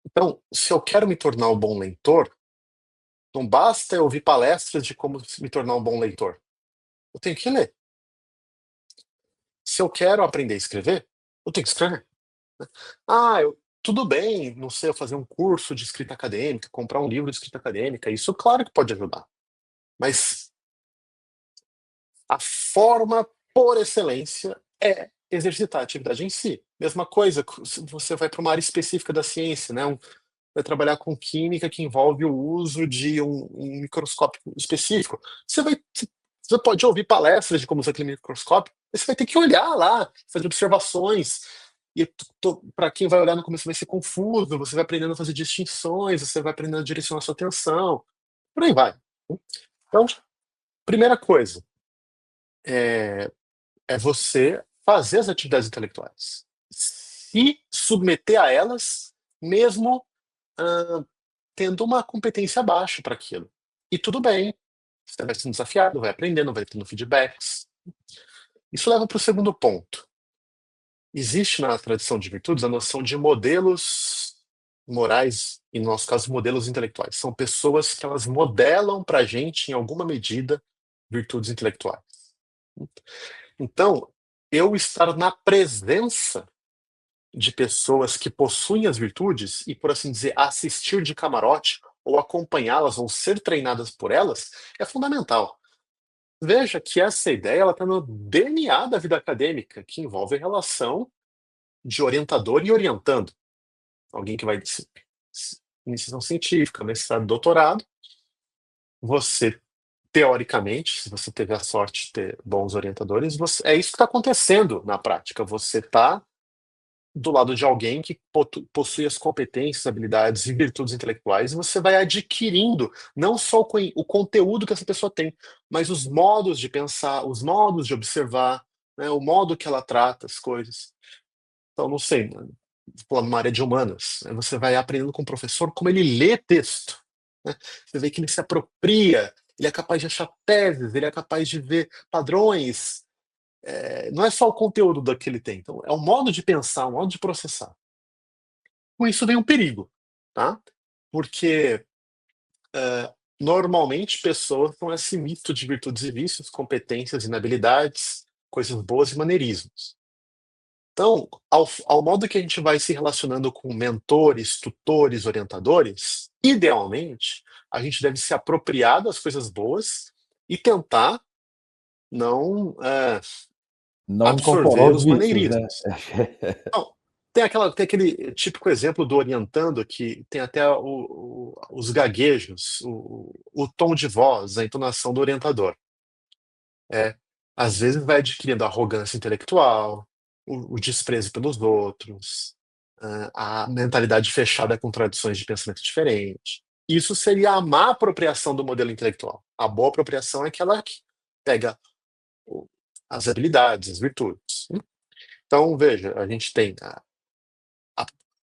Então, se eu quero me tornar um bom leitor, não basta eu ouvir palestras de como me tornar um bom leitor. Eu tenho que ler. Se eu quero aprender a escrever, eu tenho que escrever. Tudo bem, não sei, eu fazer um curso de escrita acadêmica, comprar um livro de escrita acadêmica, isso claro que pode ajudar. Mas a forma por excelência é exercitar a atividade em si. Mesma coisa, se você vai para uma área específica da ciência, né? Vai trabalhar com química que envolve o uso de um microscópio específico. Você pode ouvir palestras de como usar aquele microscópio, mas você vai ter que olhar lá, fazer observações. E para quem vai olhar no começo vai ser confuso, você vai aprendendo a fazer distinções, você vai aprendendo a direcionar sua atenção, por aí vai. Então, primeira coisa é, é você fazer as atividades intelectuais, se submeter a elas, mesmo ah, tendo uma competência baixa para aquilo. E tudo bem, você vai sendo desafiado, vai aprendendo, vai tendo feedbacks. Isso leva para o segundo ponto. Existe na tradição de virtudes a noção de modelos morais, e no nosso caso, modelos intelectuais. São pessoas que elas modelam para a gente, em alguma medida, virtudes intelectuais. Então, eu estar na presença de pessoas que possuem as virtudes e, por assim dizer, assistir de camarote ou acompanhá-las ou ser treinadas por elas é fundamental. Veja que essa ideia está no DNA da vida acadêmica, que envolve a relação de orientador e orientando. Alguém que vai iniciação científica, mestrado, doutorado, você, teoricamente, se você teve a sorte de ter bons orientadores, é isso que está acontecendo na prática. Você está do lado de alguém que possui as competências, habilidades e virtudes intelectuais, e você vai adquirindo não só o conteúdo que essa pessoa tem, mas os modos de pensar, os modos de observar, né, o modo que ela trata as coisas. Então, não sei, falando numa área de humanas, né, você vai aprendendo com o professor como ele lê texto, né? Você vê que ele se apropria, ele é capaz de achar teses, ele é capaz de ver padrões, não é só o conteúdo que ele tem, então é um modo de pensar, um modo de processar. Com isso vem um perigo, tá? Porque normalmente pessoas com esse mito de virtudes e vícios, competências, inabilidades, coisas boas e maneirismos. Então, ao modo que a gente vai se relacionando com mentores, tutores, orientadores, idealmente, a gente deve se apropriar das coisas boas e tentar não Não incorporar absorver os os vícios, né? maneirismos. Não, tem aquele típico exemplo do orientando que tem até os gaguejos, o tom de voz, a entonação do orientador. Às vezes vai adquirindo arrogância intelectual, o desprezo pelos outros, a mentalidade fechada com tradições de pensamento diferente. Isso seria a má apropriação do modelo intelectual. A boa apropriação é aquela que pega o- as habilidades, as virtudes. Então, veja, a gente tem a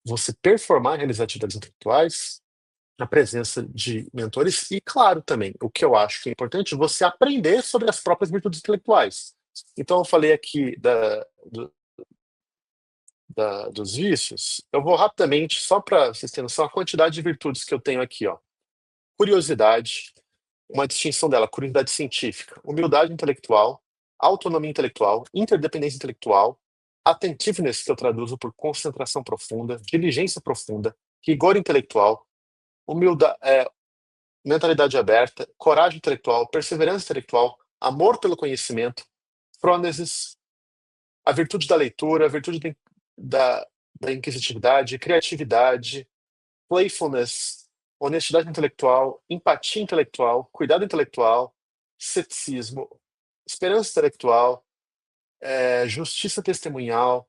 você performar e realizar atividades intelectuais, a presença de mentores e, claro, também, o que eu acho que é importante, você aprender sobre as próprias virtudes intelectuais. Então, eu falei aqui dos vícios, eu vou rapidamente, só para vocês terem noção, a quantidade de virtudes que eu tenho aqui, ó. Curiosidade, uma distinção dela, curiosidade científica, humildade intelectual, autonomia intelectual, interdependência intelectual, attentiveness, que eu traduzo por concentração profunda, diligência profunda, rigor intelectual, mentalidade aberta, coragem intelectual, perseverança intelectual, amor pelo conhecimento, frônesis, a virtude da leitura, a virtude da, da inquisitividade, criatividade, playfulness, honestidade intelectual, empatia intelectual, cuidado intelectual, ceticismo, esperança intelectual, justiça testemunhal,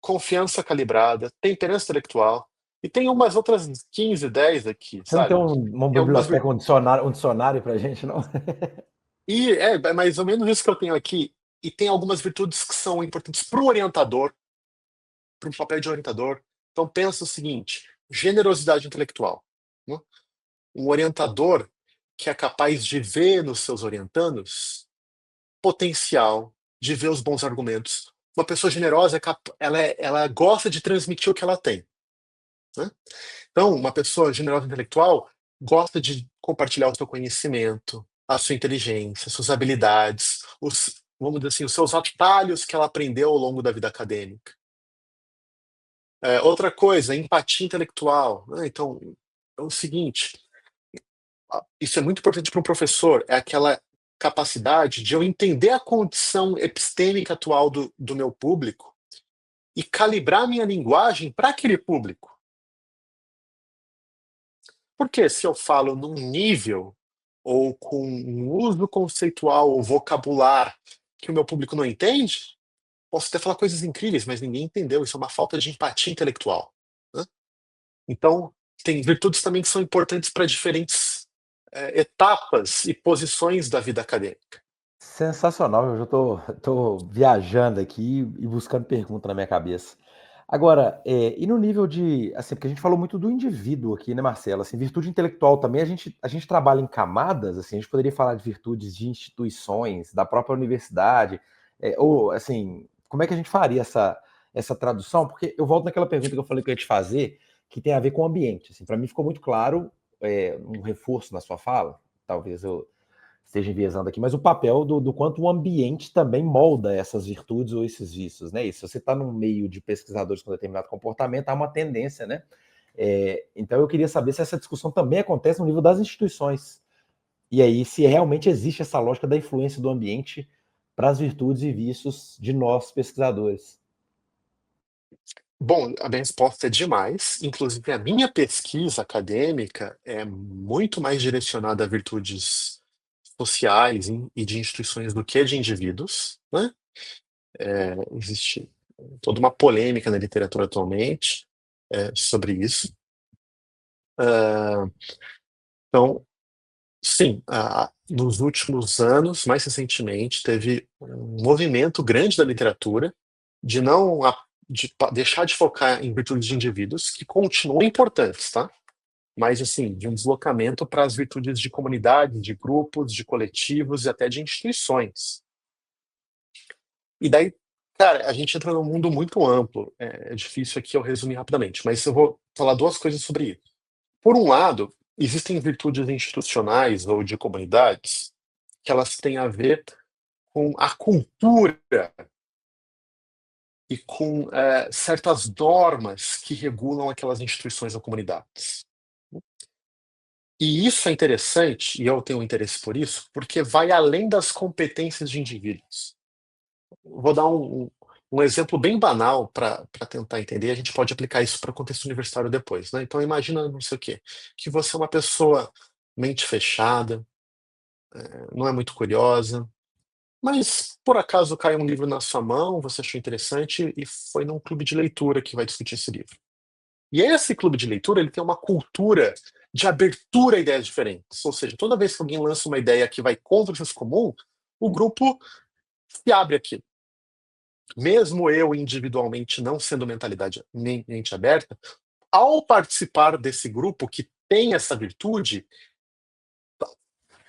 confiança calibrada, temperança intelectual. E tem umas outras 15, 10 aqui, Você não tem sabe? uma Tem algumas biblioteca, um dicionário pra gente, não? E é mais ou menos isso que eu tenho aqui. E tem algumas virtudes que são importantes para o orientador, para o papel de orientador. Então pensa o seguinte: generosidade intelectual, né? Um orientador que é capaz de ver nos seus orientandos potencial, de ver os bons argumentos. Uma pessoa generosa, ela gosta de transmitir o que ela tem, né? Então, uma pessoa generosa intelectual gosta de compartilhar o seu conhecimento, a sua inteligência, suas habilidades, vamos dizer assim, os seus atalhos que ela aprendeu ao longo da vida acadêmica. Outra coisa, empatia intelectual, né? Então, é o seguinte, isso é muito importante para um professor, é aquela capacidade de eu entender a condição epistêmica atual do meu público e calibrar minha linguagem para aquele público. Porque se eu falo num nível ou com um uso conceitual ou vocabular que o meu público não entende, posso até falar coisas incríveis, mas ninguém entendeu. Isso é uma falta de empatia intelectual, né? Então, tem virtudes também que são importantes para diferentes etapas e posições da vida acadêmica. Sensacional, eu já tô viajando aqui e buscando pergunta na minha cabeça. Agora, e no nível de, assim, porque a gente falou muito do indivíduo aqui, né, Marcelo? Assim, virtude intelectual também, a gente trabalha em camadas, assim, a gente poderia falar de virtudes de instituições, da própria universidade, ou, assim, como é que a gente faria essa tradução? Porque eu volto naquela pergunta que eu falei que eu ia te fazer, que tem a ver com o ambiente. Assim, para mim ficou muito claro, um reforço na sua fala, talvez eu esteja enviesando aqui, mas o papel do quanto o ambiente também molda essas virtudes ou esses vícios, né? E se você está num meio de pesquisadores com determinado comportamento, há uma tendência, né? Então eu queria saber se essa discussão também acontece no nível das instituições. E aí, se realmente existe essa lógica da influência do ambiente para as virtudes e vícios de nós, pesquisadores. Bom, a minha resposta é demais. Inclusive, a minha pesquisa acadêmica é muito mais direcionada a virtudes sociais e de instituições do que de indivíduos, né? Existe toda uma polêmica na literatura atualmente sobre isso. Então, sim, nos últimos anos, mais recentemente, teve um movimento grande da literatura de não deixar de focar em virtudes de indivíduos, que continuam importantes, tá? Mas, assim, de um deslocamento para as virtudes de comunidade, de grupos, de coletivos e até de instituições. E daí, cara, a gente entra num mundo muito amplo. É difícil aqui eu resumir rapidamente, mas eu vou falar duas coisas sobre isso. Por um lado, existem virtudes institucionais ou de comunidades que elas têm a ver com a cultura e com certas normas que regulam aquelas instituições ou comunidades. E isso é interessante, e eu tenho um interesse por isso, porque vai além das competências de indivíduos. Vou dar um exemplo bem banal para tentar entender, a gente pode aplicar isso para o contexto universitário depois, né? Então imagina, não sei o quê, que você é uma pessoa mente fechada, não é muito curiosa, mas por acaso cai um livro na sua mão, você achou interessante e foi num clube de leitura que vai discutir esse livro. E esse clube de leitura, ele tem uma cultura de abertura a ideias diferentes. Ou seja, toda vez que alguém lança uma ideia que vai contra o senso comum, o grupo se abre aqui. Mesmo eu individualmente não sendo mente aberta, ao participar desse grupo que tem essa virtude,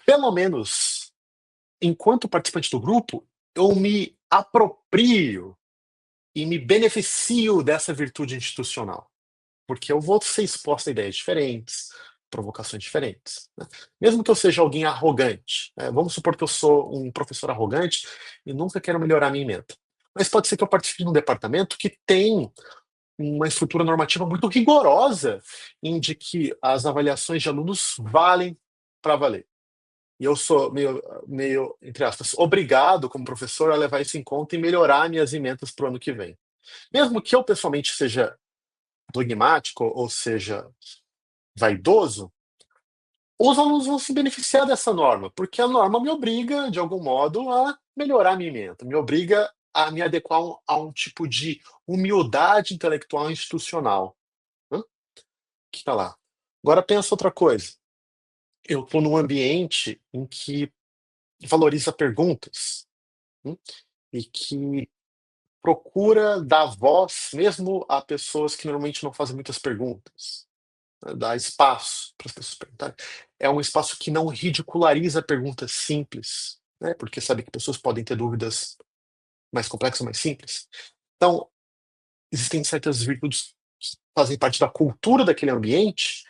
pelo menos enquanto participante do grupo, eu me aproprio e me beneficio dessa virtude institucional, porque eu vou ser exposto a ideias diferentes, provocações diferentes, né? Mesmo que eu seja alguém arrogante, vamos supor que eu sou um professor arrogante e nunca quero melhorar minha ementa. Mas pode ser que eu participe de um departamento que tem uma estrutura normativa muito rigorosa, em de que as avaliações de alunos valem para valer. E eu sou meio, entre aspas, obrigado como professor a levar isso em conta e melhorar minhas ementas para o ano que vem. Mesmo que eu pessoalmente seja dogmático, ou seja, vaidoso, os alunos vão se beneficiar dessa norma, porque a norma me obriga, de algum modo, a melhorar minha ementa, me obriga a me adequar a um tipo de humildade intelectual e institucional, né, que está lá. Agora pensa outra coisa. Eu estou num ambiente em que valoriza perguntas, né, e que procura dar voz mesmo a pessoas que normalmente não fazem muitas perguntas, né, dá espaço para as pessoas perguntarem. É um espaço que não ridiculariza perguntas simples, né, porque sabe que pessoas podem ter dúvidas mais complexas, mais simples. Então, existem certas virtudes que fazem parte da cultura daquele ambiente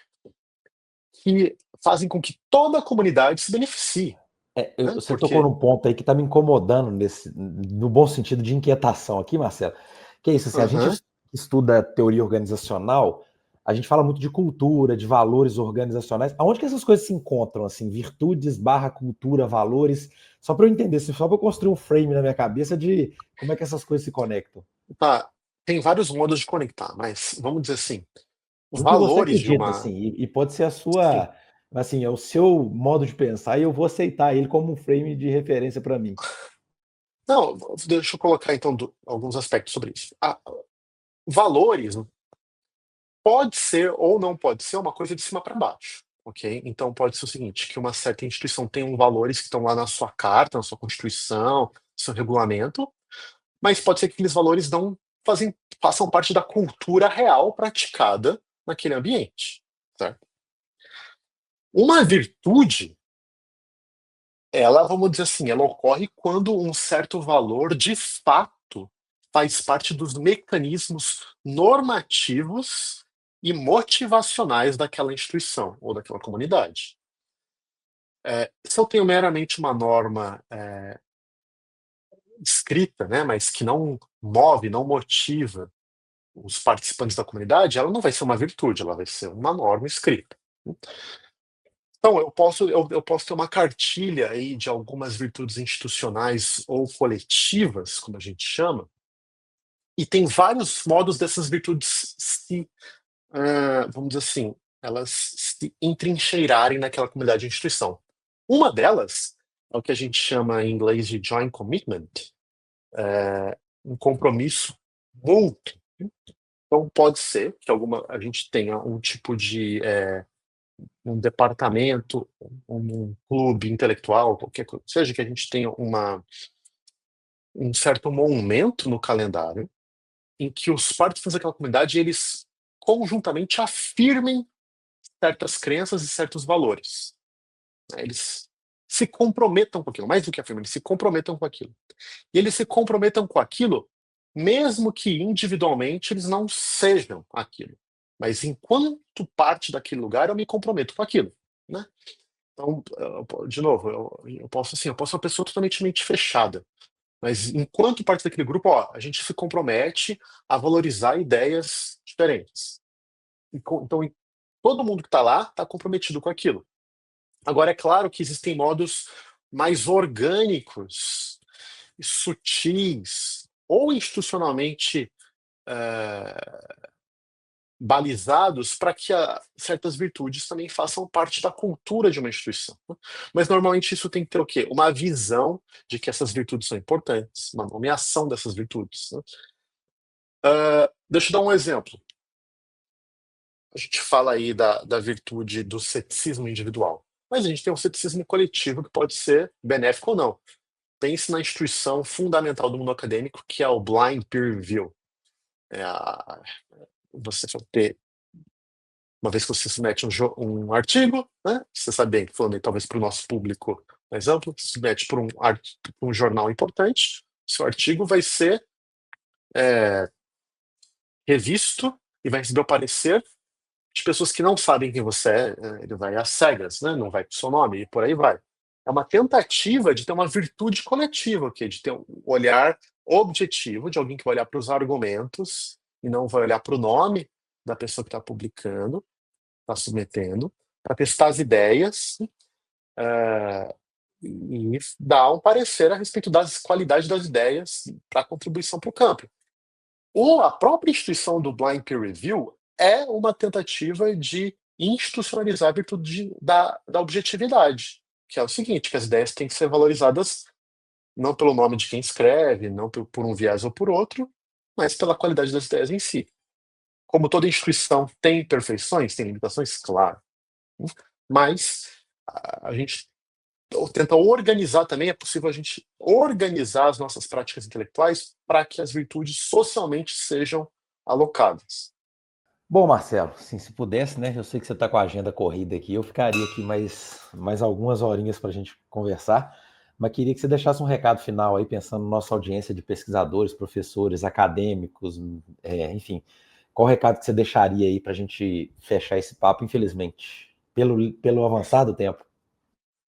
que fazem com que toda a comunidade se beneficie, né, Você tocou porque num ponto aí que está me incomodando no bom sentido de inquietação aqui, Marcelo. Que é isso, assim, a gente aham. estuda teoria organizacional, a gente fala muito de cultura, de valores organizacionais. Aonde que essas coisas se encontram, assim, virtudes barra cultura, valores? Só para eu entender, assim, só para eu construir um frame na minha cabeça de como é que essas coisas se conectam. Tá, tem vários modos de conectar, mas vamos dizer assim, os No que você valores de acredita, uma. assim, e pode ser a Sim. sua, assim, é o seu modo de pensar e eu vou aceitar ele como um frame de referência para mim. Não, deixa eu colocar então alguns aspectos sobre isso. Valores pode ser ou não pode ser uma coisa de cima para baixo, ok? Então pode ser o seguinte, que uma certa instituição tem valores que estão lá na sua carta, na sua constituição, no seu regulamento, mas pode ser que aqueles valores não façam parte da cultura real praticada naquele ambiente, certo? Uma virtude, ela, vamos dizer assim, ela ocorre quando um certo valor, de fato, faz parte dos mecanismos normativos e motivacionais daquela instituição ou daquela comunidade. Se eu tenho meramente uma norma escrita, né, mas que não move, não motiva os participantes da comunidade, ela não vai ser uma virtude, ela vai ser uma norma escrita. Então, eu posso ter uma cartilha aí de algumas virtudes institucionais ou coletivas, como a gente chama, e tem vários modos dessas virtudes vamos dizer assim, elas se entrincheirarem naquela comunidade de instituição. Uma delas é o que a gente chama em inglês de joint commitment, um compromisso mútuo. Então, pode ser que a gente tenha um tipo de um departamento, um clube intelectual, qualquer coisa, seja que a gente tenha um certo momento no calendário em que os participantes daquela comunidade eles conjuntamente afirmem certas crenças e certos valores, né? Eles se comprometam com aquilo, mais do que afirmem, eles se comprometam com aquilo. E eles se comprometam com aquilo, mesmo que individualmente eles não sejam aquilo. Mas enquanto parte daquele lugar, eu me comprometo com aquilo, né? Então, de novo, eu posso assim, eu posso ser uma pessoa totalmente mente fechada, mas enquanto parte daquele grupo, ó, a gente se compromete a valorizar ideias diferentes. Então, todo mundo que está lá está comprometido com aquilo. Agora, é claro que existem modos mais orgânicos, sutis, ou institucionalmente eh, balizados para que certas virtudes também façam parte da cultura de uma instituição, né? Mas normalmente isso tem que ter o quê? Uma visão de que essas virtudes são importantes, uma nomeação dessas virtudes, né? Deixa eu dar um exemplo. A gente fala aí da virtude do ceticismo individual, mas a gente tem um ceticismo coletivo que pode ser benéfico ou não. Pense na instituição fundamental do mundo acadêmico, que é o blind peer review. É a, você ter uma vez que você submete um artigo, né? Você sabe bem, falando aí, talvez para o nosso público mais amplo, você submete para um jornal importante, seu artigo vai ser revisto e vai receber o parecer de pessoas que não sabem quem você é, ele vai às cegas, né? Não vai com o seu nome, e por aí vai. É uma tentativa de ter uma virtude coletiva, de ter um olhar objetivo, de alguém que vai olhar para os argumentos e não vai olhar para o nome da pessoa que está publicando, está submetendo, para testar as ideias, eh, e dar um parecer a respeito das qualidades das ideias para contribuição para o campo. Ou a própria instituição do Blind Peer Review é uma tentativa de institucionalizar a virtude da objetividade, que é o seguinte, que as ideias têm que ser valorizadas não pelo nome de quem escreve, não por um viés ou por outro, mas pela qualidade das ideias em si. Como toda instituição tem imperfeições, tem limitações, claro, mas a gente tenta organizar também, é possível a gente organizar as nossas práticas intelectuais para que as virtudes socialmente sejam alocadas. Bom, Marcelo, assim, se pudesse, né? Eu sei que você está com a agenda corrida aqui, eu ficaria aqui mais algumas horinhas para a gente conversar, mas queria que você deixasse um recado final aí, pensando na nossa audiência de pesquisadores, professores, acadêmicos, enfim. Qual o recado que você deixaria aí para a gente fechar esse papo, infelizmente, pelo avançado tempo?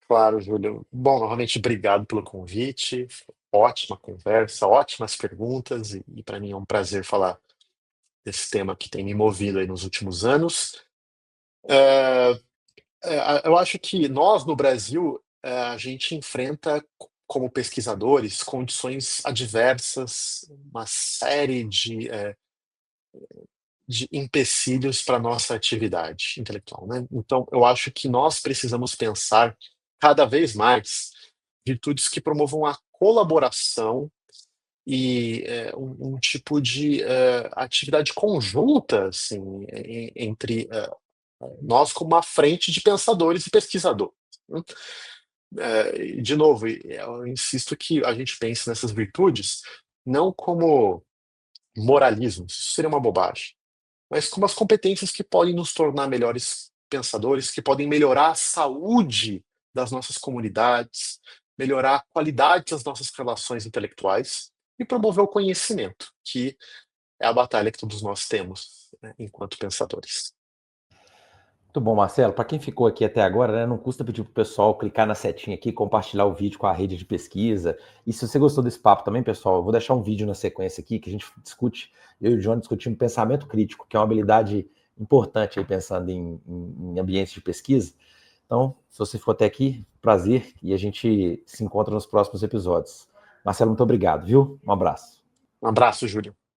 Claro, Júlio. Bom, novamente, obrigado pelo convite. Ótima conversa, ótimas perguntas, e para mim é um prazer falar desse tema que tem me movido aí nos últimos anos. É, eu acho que nós, no Brasil, a gente enfrenta, como pesquisadores, condições adversas, uma série de empecilhos para a nossa atividade intelectual, né? Então, eu acho que nós precisamos pensar cada vez mais virtudes que promovam a colaboração e um tipo de atividade conjunta, assim, entre nós como uma frente de pensadores e pesquisadores, né? De novo, eu insisto que a gente pense nessas virtudes não como moralismos, isso seria uma bobagem, mas como as competências que podem nos tornar melhores pensadores, que podem melhorar a saúde das nossas comunidades, melhorar a qualidade das nossas relações intelectuais e promover o conhecimento, que é a batalha que todos nós temos, né, enquanto pensadores. Muito bom, Marcelo. Para quem ficou aqui até agora, né, não custa pedir para o pessoal clicar na setinha aqui, compartilhar o vídeo com a rede de pesquisa. E se você gostou desse papo também, pessoal, eu vou deixar um vídeo na sequência aqui que a gente discute, eu e o Johnny discutindo pensamento crítico, que é uma habilidade importante aí pensando em ambientes de pesquisa. Então, se você ficou até aqui, prazer, e a gente se encontra nos próximos episódios. Marcelo, muito obrigado, viu? Um abraço. Um abraço, Júlio.